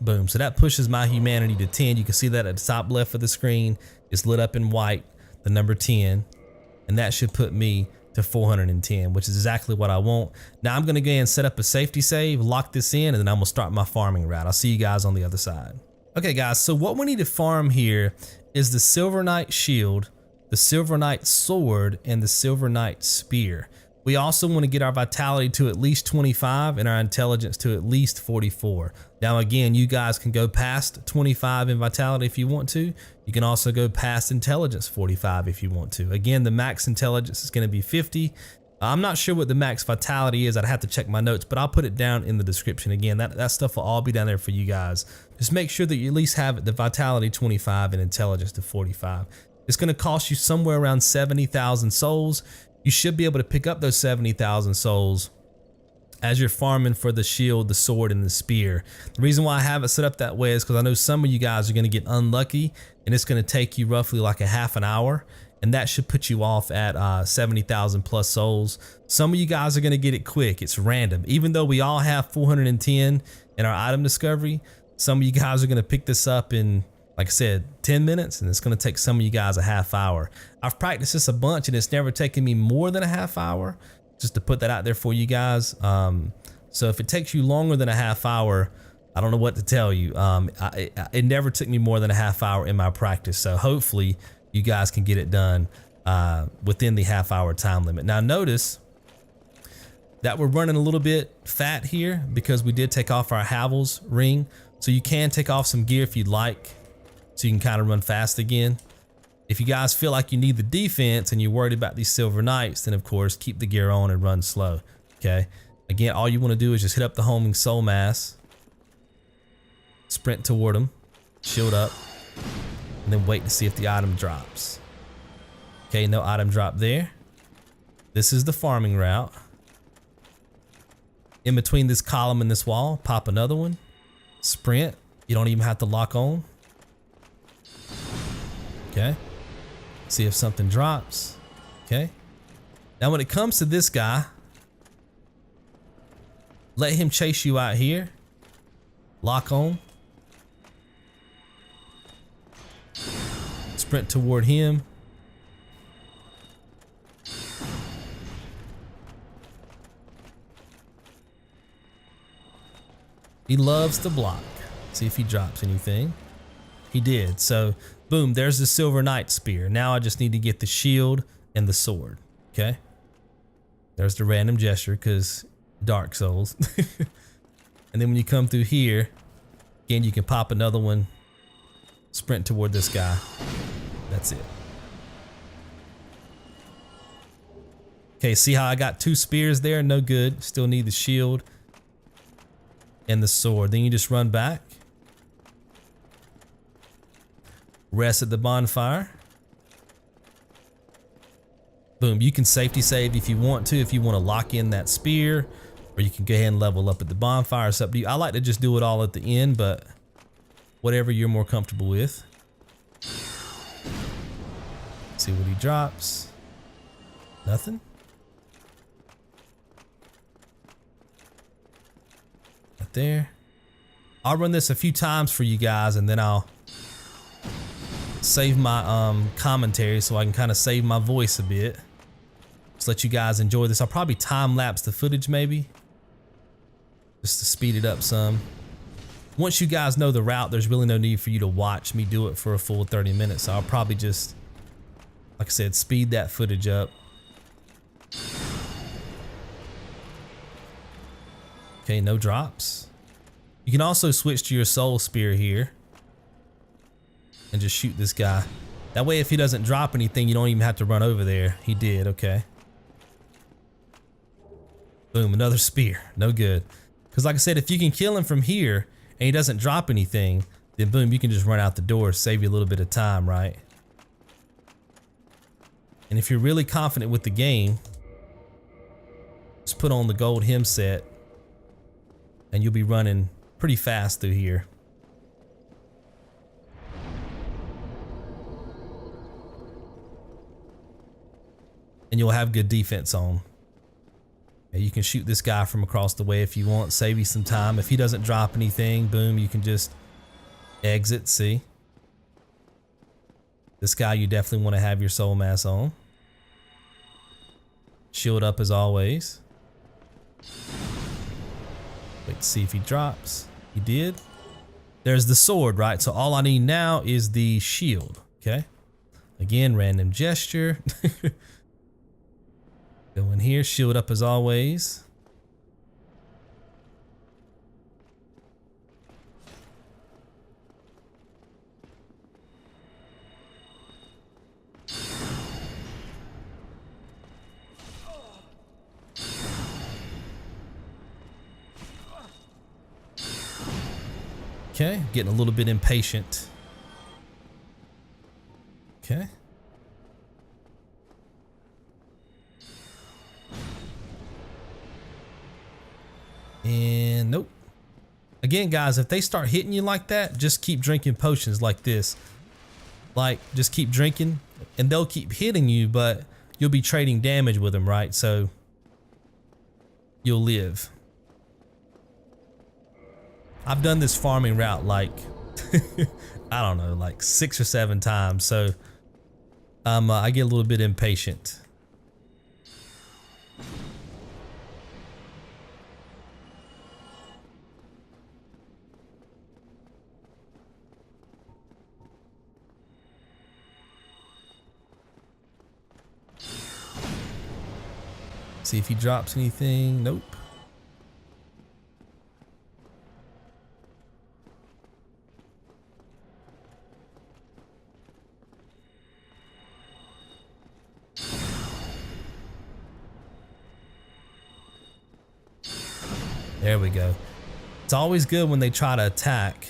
Boom. So that pushes my humanity to 10. You can see that at the top left of the screen. It's lit up in white, the number 10. And that should put me to 410, which is exactly what I want. Now I'm going to go ahead and set up a safety save, lock this in, and then I'm going to start my farming route. I'll see you guys on the other side. Okay guys, so what we need to farm here is the Silver Knight Shield, the Silver Knight Sword, and the Silver Knight Spear. We also want to get our vitality to at least 25 and our intelligence to at least 44. Now again, you guys can go past 25 in vitality if you want to. You can also go past intelligence 45 if you want to. Again, the max intelligence is going to be 50. I'm not sure what the max vitality is. I'd have to check my notes, but I'll put it down in the description. Again, that stuff will all be down there for you guys. Just make sure that you at least have the vitality 25 and intelligence to 45. It's going to cost you somewhere around 70,000 souls. You should be able to pick up those 70,000 souls as you're farming for the shield, the sword, and the spear. The reason why I have it set up that way is because I know some of you guys are going to get unlucky, and it's going to take you roughly like a half an hour. And that should put you off at 70,000 plus souls. Some of you guys are going to get it quick. It's random. Even though we all have 410 in our item discovery, some of you guys are going to pick this up in, like I said, 10 minutes, and it's going to take some of you guys a half hour. I've practiced this a bunch, and it's never taken me more than a half hour, just to put that out there for you guys. So if it takes you longer than a half hour, I don't know what to tell you. It never took me more than a half hour in my practice. So hopefully you guys can get it done within the half-hour time limit. Now notice that we're running a little bit fat here because we did take off our Havel's ring. So you can take off some gear if you'd like, so you can kind of run fast again. If you guys feel like you need the defense and you're worried about these Silver Knights, then of course keep the gear on and run slow. Okay. Again, all you want to do is just hit up the homing soul mass, sprint toward them, shield up, and then wait to see if the item drops. Okay, no item drop there. This is the farming route. In between this column and this wall, pop another one. Sprint. You don't even have to lock on. Okay. See if something drops. Okay. Now when it comes to this guy, Let him chase you out here. Lock on. Sprint toward him. He loves to block. See if he drops anything. He did. So, boom, there's the Silver Knight Spear. Now I just need to get the shield and the sword. Okay? There's the random gesture because Dark Souls. And then when you come through here, again, you can pop another one. Sprint toward this guy. That's it. Okay, see how I got 2 spears there? No good. Still need the shield and the sword. Then you just run back. Rest at the bonfire. Boom, you can safety save if you want to, if you want to lock in that spear, or you can go ahead and level up at the bonfire. It's up to you. I like to just do it all at the end, but whatever you're more comfortable with. See what he drops. Nothing. Right there. I'll run this a few times for you guys, and then I'll save my commentary so I can kind of save my voice a bit. Just let you guys enjoy this. I'll probably time lapse the footage maybe, just to speed it up some. Once you guys know the route, there's really no need for you to watch me do it for a full 30 minutes. So I'll probably just, like I said, speed that footage up. Okay, no drops. You can also switch to your soul spear here and just shoot this guy. That way, if he doesn't drop anything, you don't even have to run over there. He did, okay. Boom, another spear, no good. Because like I said, if you can kill him from here and he doesn't drop anything, then boom, you can just run out the door, save you a little bit of time, right? And if you're really confident with the game, just put on the gold hem set and you'll be running pretty fast through here. And you'll have good defense on. And you can shoot this guy from across the way if you want, save you some time. If he doesn't drop anything, boom, you can just exit, see? This guy, you definitely want to have your soul mass on. Shield up as always. Wait to see if he drops. He did. There's the sword, right? So all I need now is the shield, okay? Again, random gesture. Go in here, shield up as always. Okay, getting a little bit impatient. Okay. And nope. Again, guys, if they start hitting you like that, just keep drinking potions like this. Like, just keep drinking and they'll keep hitting you, but you'll be trading damage with them, right? So you'll live. I've done this farming route like, I don't know, like 6 or 7 times. So I get a little bit impatient. See if he drops anything. Nope. There we go. It's always good when they try to attack.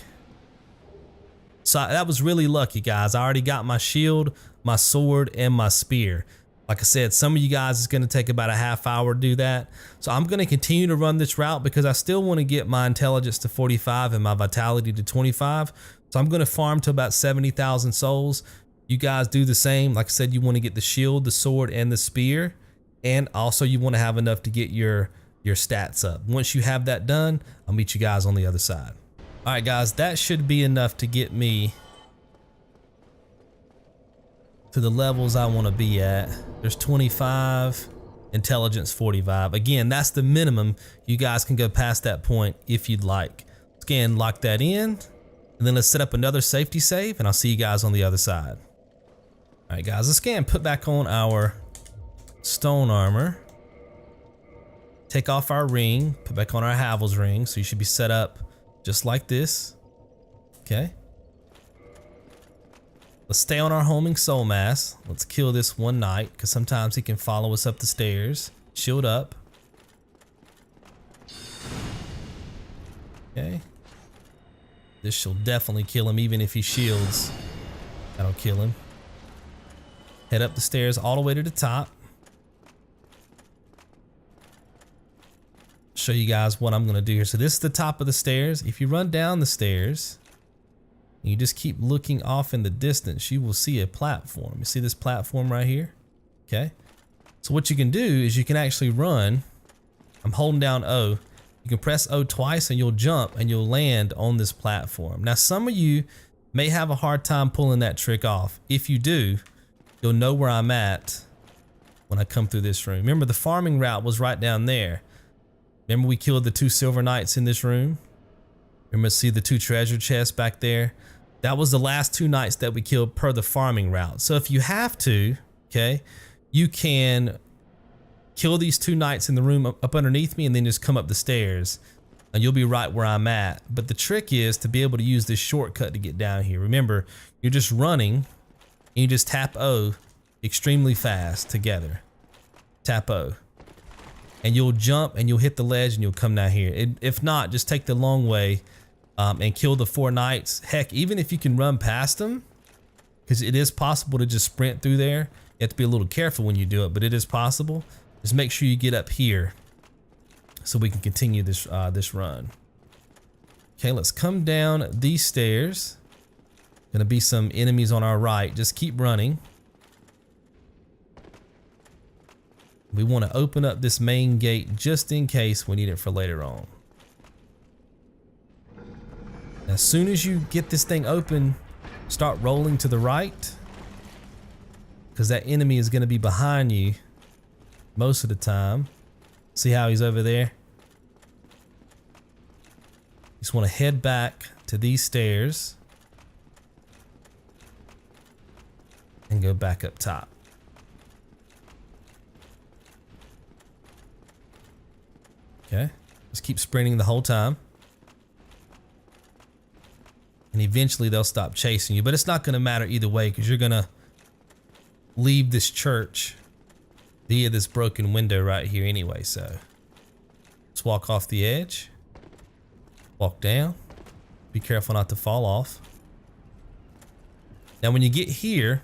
So that was really lucky, guys. I already got my shield, my sword, and my spear. Like I said, some of you guys, it's going to take about a half hour to do that. So I'm going to continue to run this route because I still want to get my intelligence to 45 and my vitality to 25. So I'm going to farm to about 70,000 souls. You guys do the same. Like I said, you want to get the shield, the sword, and the spear. And also you want to have enough to get your your stats up. Once you have that done, I'll meet you guys on the other side. All right, guys, that should be enough to get me to the levels I want to be at. There's 25, intelligence 45. Again, that's the minimum. You guys can go past that point if you'd like. Again, lock that in, and then let's set up another safety save, and I'll see you guys on the other side. All right, guys, let's go ahead and put back on our stone armor. Take off our ring, put back on our Havel's ring, so you should be set up just like this. Okay. Let's stay on our homing soul mass. Let's kill this one knight, because sometimes he can follow us up the stairs. Shield up. Okay. This shall definitely kill him, even if he shields. That'll kill him. Head up the stairs all the way to the top. Show you guys what I'm gonna do here. So this is the top of the stairs. If you run down the stairs, you just keep looking off in the distance, you will see a platform. You see this platform right here? Okay. So what you can do is you can actually run. I'm holding down O. You can press O twice and you'll jump and you'll land on this platform. Now, some of you may have a hard time pulling that trick off. If you do, you'll know where I'm at when I come through this room. Remember, the farming route was right down there. Remember we killed the 2 silver knights in this room? Remember, see the 2 treasure chests back there? That was the last 2 knights that we killed per the farming route. So if you have to, okay, you can kill these 2 knights in the room up underneath me and then just come up the stairs and you'll be right where I'm at. But the trick is to be able to use this shortcut to get down here. Remember, you're just running and you just tap O extremely fast together. Tap O. And you'll jump and you'll hit the ledge and you'll come down here. If not, just take the long way and kill the 4 knights. Heck, even if you can run past them, because it is possible to just sprint through there. You have to be a little careful when you do it, but it is possible. Just make sure you get up here so we can continue this this run. Okay, let's come down these stairs. Gonna be some enemies on our right. Just keep running. We want to open up this main gate just in case we need it for later on. As soon as you get this thing open, start rolling to the right, because that enemy is going to be behind you most of the time. See how he's over there? You just want to head back to these stairs and go back up top. Okay, just keep sprinting the whole time. And eventually they'll stop chasing you, but it's not gonna matter either way because you're gonna leave this church via this broken window right here anyway. So let's walk off the edge, walk down, be careful not to fall off. Now when you get here,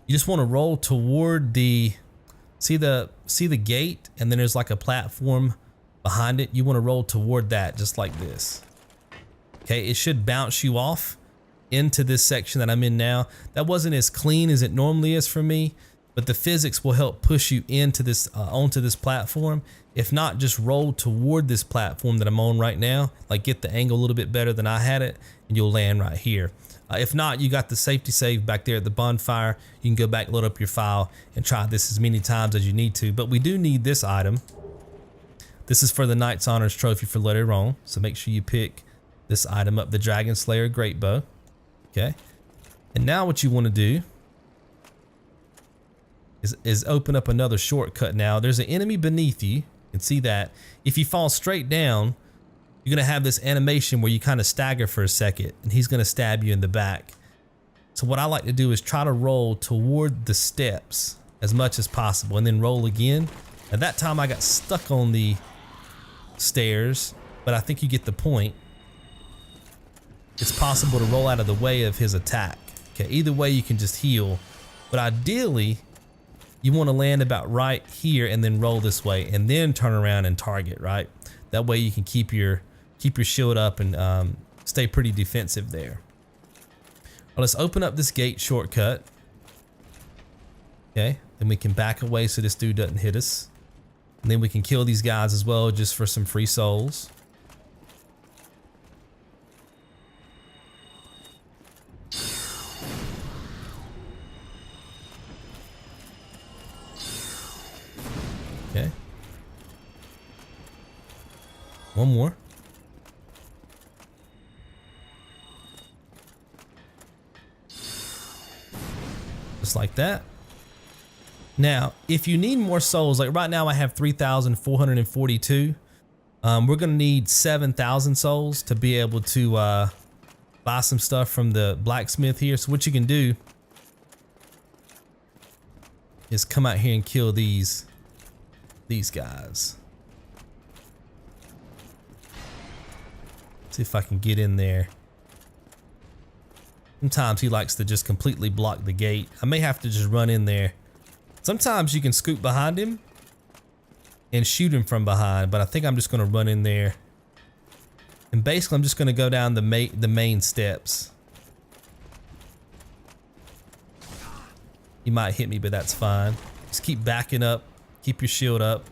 you just wanna roll toward the, see the gate, and then there's like a platform behind it. You want to roll toward that just like this. Okay, it should bounce you off into this section that I'm in now. That wasn't as clean as it normally is for me, but the physics will help push you into this onto this platform. If not, just roll toward this platform that I'm on right now, like get the angle a little bit better than I had it, and you'll land right here. If not, you got the safety save back there at the bonfire. You can go back, load up your file, and try this as many times as you need to. But we do need this item. This is for the Knight's Honors trophy for later on, so make sure you pick this item up, the Dragonslayer Greatbow. Okay, and now what you want to do is open up another shortcut. Now there's an enemy beneath you. You can see that. If you fall straight down, you're gonna have this animation where you kind of stagger for a second, and he's gonna stab you in the back. So what I like to do is try to roll toward the steps as much as possible, and then roll again. At that time I got stuck on the stairs, but I think you get the point. It's possible to roll out of the way of his attack. Okay, either way you can just heal, but ideally you want to land about right here and then roll this way and then turn around and target, right? That way you can keep your shield up and stay pretty defensive there. Well, let's open up this gate shortcut. Okay, then we can back away so this dude doesn't hit us. And then we can kill these guys as well just for some free souls. Okay. One more. Just like that. Now, if you need more souls, like right now I have 3,442. We're gonna need 7,000 souls to be able to buy some stuff from the blacksmith here. So what you can do is come out here and kill these guys. See if I can get in there. Sometimes he likes to just completely block the gate. I may have to just run in there. Sometimes you can scoop behind him and shoot him from behind, but I think I'm just gonna run in there. And basically I'm just gonna go down the main steps. He might hit me, but that's fine. Just keep backing up, keep your shield up.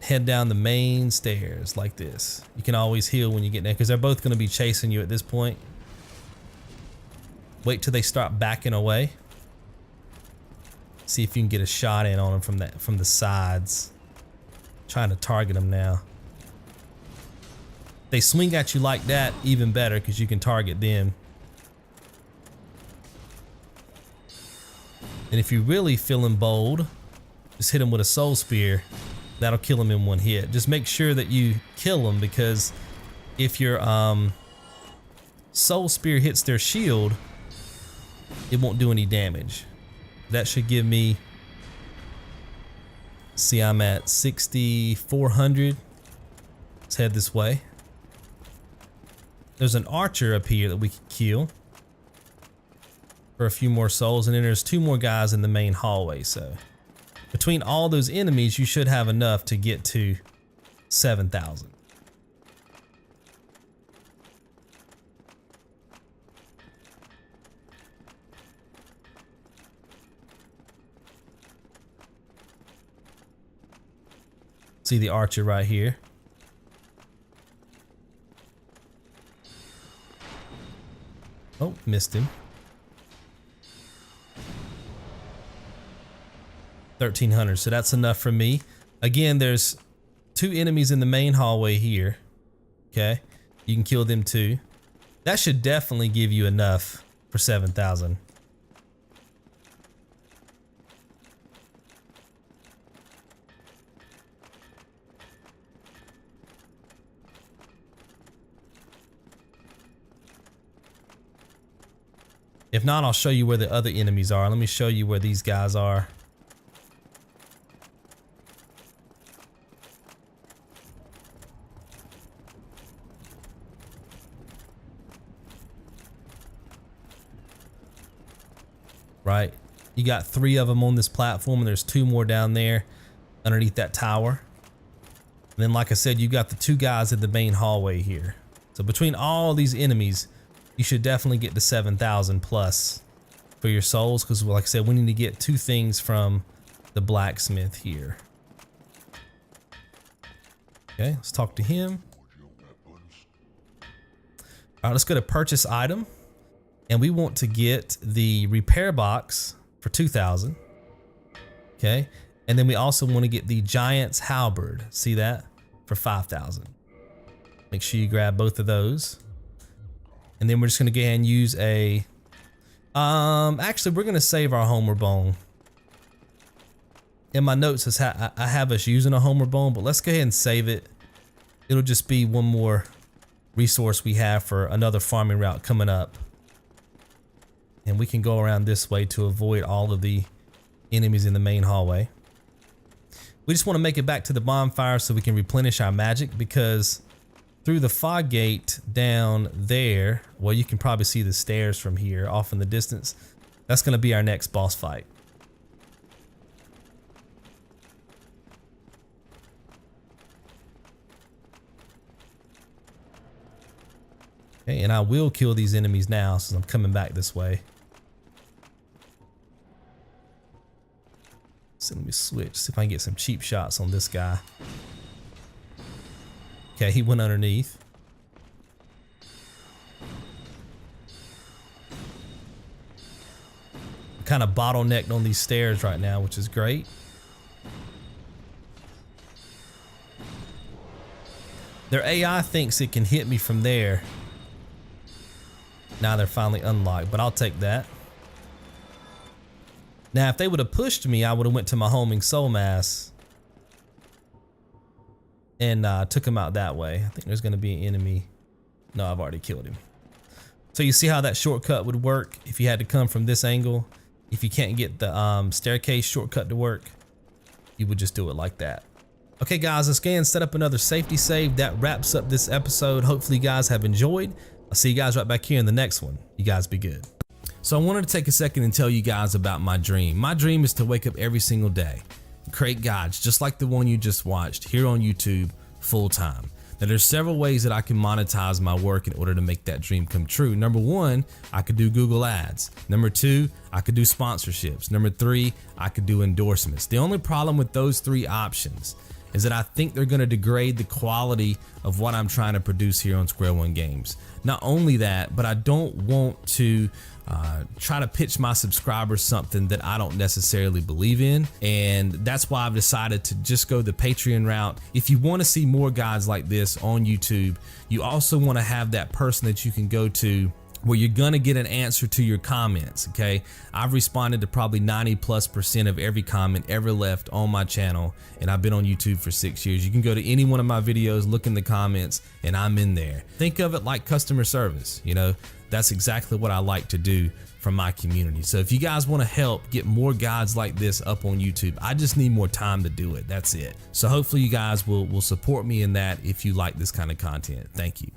Head down the main stairs like this. You can always heal when you get there because they're both gonna be chasing you at this point. Wait till they start backing away. See if you can get a shot in on them from the sides. Trying to target them now. They swing at you like that, even better because you can target them. And if you're really feeling bold, just hit them with a soul spear. That'll kill them in one hit. Just make sure that you kill them because if your soul spear hits their shield, it won't do any damage. That should give me, see, I'm at 6,400. Let's head this way. There's an archer up here that we can kill for a few more souls, and then there's 2 more guys in the main hallway. So between all those enemies, you should have enough to get to 7,000. See the archer right here. Oh, missed him. 1,300, so that's enough for me. Again, there's 2 enemies in the main hallway here. Okay, you can kill them too. That should definitely give you enough for 7,000. If not, I'll show you where the other enemies are. Let me show you where these guys are. Right, you got 3 of them on this platform and there's 2 more down there underneath that tower. And then like I said, you got the 2 guys in the main hallway here. So between all these enemies, you should definitely get to 7,000 plus for your souls, because like I said, we need to get 2 things from the blacksmith here. Okay, let's talk to him. All right, let's go to purchase item. And we want to get the Repairbox for 2,000. Okay, and then we also want to get the Giant's Halberd. See that? For 5,000. Make sure you grab both of those. And then we're just gonna go ahead and use a, actually we're gonna save our Homer Bone. In my notes I have us using a Homer Bone, but let's go ahead and save it. It'll just be one more resource we have for another farming route coming up. And we can go around this way to avoid all of the enemies in the main hallway. We just want to make it back to the bonfire so we can replenish our magic, because through the fog gate down there, well, you can probably see the stairs from here off in the distance. That's going to be our next boss fight. Okay, and I will kill these enemies now since I'm coming back this way. So let me switch, see if I can get some cheap shots on this guy. Okay, he went underneath. Kind of bottlenecked on these stairs right now, which is great. Their AI thinks it can hit me from there. Now they're finally unlocked, but I'll take that. Now, if they would have pushed me, I would have went to my homing soul mass and took him out that way. I think there's going to be an enemy. No, I've already killed him. So you see how that shortcut would work if you had to come from this angle. If you can't get the staircase shortcut to work, you would just do it like that. Okay guys, let's go ahead and set up another safety save. That wraps up this episode. Hopefully you guys have enjoyed. I'll see you guys right back here in the next one. You guys be good. So I wanted to take a second and tell you guys about my dream. My dream is to wake up every single day, create guides just like the one you just watched here on YouTube full time. Now there's several ways that I can monetize my work in order to make that dream come true. Number one, I could do Google ads. Number two, I could do sponsorships. Number three, I could do endorsements. The only problem with those three options is that I think they're going to degrade the quality of what I'm trying to produce here on Square One Games. Not only that, but I don't want to try to pitch my subscribers something that I don't necessarily believe in, and that's why I've decided to just go the Patreon route. If you want to see more guides like this on YouTube, you also want to have that person that you can go to where you're gonna get an answer to your comments, okay? I've responded to probably 90+% of every comment ever left on my channel, and I've been on YouTube for 6 years. You can go to any one of my videos, look in the comments, and I'm in there. Think of it like customer service, you know? That's exactly what I like to do from my community. So if you guys wanna help get more guides like this up on YouTube, I just need more time to do it, that's it. So hopefully you guys will support me in that if you like this kind of content. Thank you.